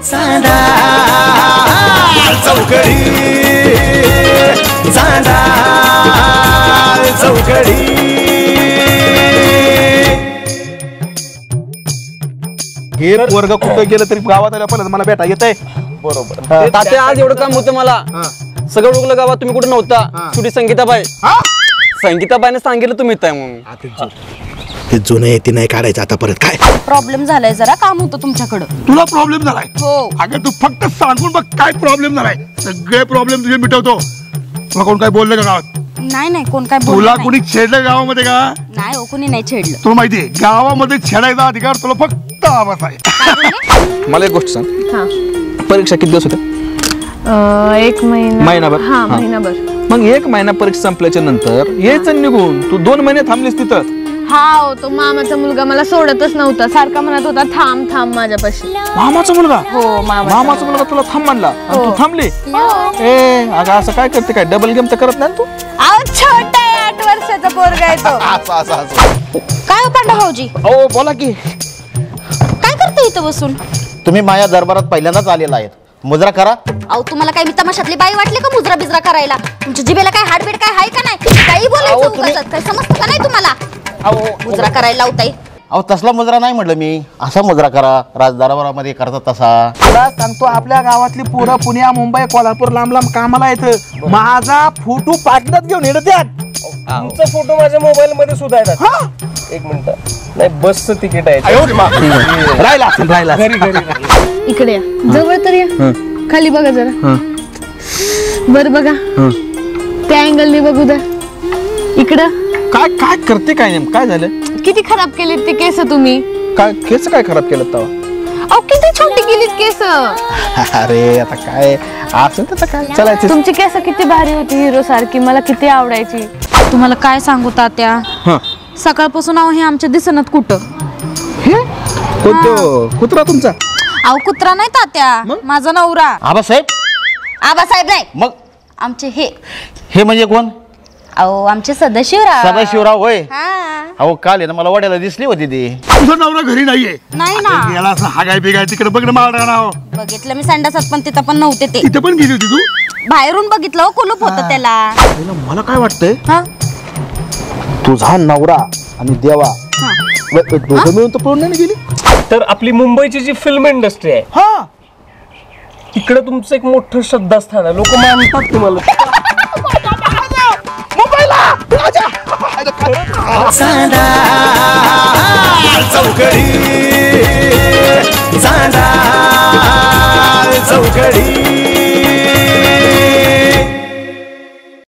चांदा चौकडी चांदा चौकडी हे वर्ग कुठं गेलं तरी गावात आल्या पहिलं मला भेटा येत आहे. बरोबर तात्या आज एवढं काम होतं मला सगळं उरकलं गावात तुम्ही कुठे नव्हता शेवटी संगीताबाई संगीताबाईने सांगितलं तुम्ही येताय म्हणून ते जुनं आहे ते नाही काढायचं आता परत काय प्रॉब्लेम झालाय जरा काम होतं तुमच्याकडं. तुला प्रॉब्लेम झालाय हो अगं तू फक्त सांगून बघ काय प्रॉब्लेम झालाय सगळे प्रॉब्लेम तुझे मिटवतो. तुला कोण काय बोललं का गावात? नाही नाही कोण काय तुला बोललं कोणी छेडलं गावामध्ये का? नाही हो कोणी नाही छेडलं. तुला माहितीये गावामध्ये छेडायचा अधिकार तुला फक्त आवाज आहे. मला एक गोष्ट सांग परीक्षा किती दिवस होत्या? एक महिनाभर महिनाभर. मग एक महिना परीक्षा संपल्याच्या नंतर यायचं निघून तू 2 महिने थांबलीस तिथं. हा तो मामाचा मुलगा मला सोडतच नव्हता सारखा म्हणत होता थांब थांब माझ्यापाशी. मामाचा मुलगा? हो मामाचा मुलगा तुला थांब म्हणला आणि तू थांबली. ए अगं असं काय करते काय डबल गेम तर करत नाही तू? छोटा आहे 8 वर्षाचा पोरगा आहे तो. काय हो पांडा भाऊजी हो बोला की काय करते इथं बसून? तुम्ही माझ्या दरबारात पहिल्यांदाच आलेला आहेत मुजरा करा. अहो तुम्हाला काय मी तमाशातली बाई वाटले का मुजरा बिजरा करायला? तुमच्या जिभेला काय हाडबीड काय हाय का नाही? काही बोलायचं उगाचच काय समजतं का नाही तुम्हाला? मुजरा करायला लावताय. अहो तसला मुजरा नाही म्हटलं मी असा मुजरा करा राजदरबारामध्ये करतात तसा. तुला सांगतो आपल्या गावातली पोरं पुण्या मुंबई कोल्हापूर लांब लांब कामाला येतं माझा फोटो पाठवत घेऊन येतात. तुमचा फोटो माझ्या मोबाईल मध्ये सुद्धा येतात. एक मिनिट नाही बसचं तिकीट आहे राहिला इकडे या जवळ तर या खाली बघा जरा बर बघा त्या अँगलने बघू द्या इकडं. काय काय करते काय नेम काय झालं? किती खराब केलीत ते केस तुम्ही. काय केस काय खराब केलं तेव्हा? अहो किती छोटी केलीत केस. अरे आता काय असं त्याचं काय चालायचं. तुमची केस किती भारी होती हिरो सारखी मला किती आवडायची. तुम्हाला काय सांगू तात्या सकाळपासून अहो हे आमच्या दिसनात कुठं. कुत्रा तुमचा? अहो कुत्रा नाही तात्या माझा नवरा. आबासाहेब? आबासाहेब नाही मग आमचे हे म्हणजे कोण? अहो आमचे सदाशिवराव. सदाशिवराव होय. हा अहो काल आहे ना मला वड्याला दिसली होती ती. तुझा नवरा घरी नाहीये? नाही ना याला असं हागाय बिगाय तिकडे बघ ना मला नाव. बघितलं मी संडासात पण तिथं पण नव्हते ते. तिथे पण गेली होती तू? बाहेरून बघितलं कुलूप होतं त्याला. मला काय वाटतंय हा तुझा नवरा आणि देवा दोघं मिळून तर पळून नाही गेली. तर आपली मुंबईची जी फिल्म इंडस्ट्री आहे हा तिकडे तुमचं एक मोठं श्रद्धास्थान आहे लोक मानतात तुम्हाला. चांदा चौकडी चांदा चौकडी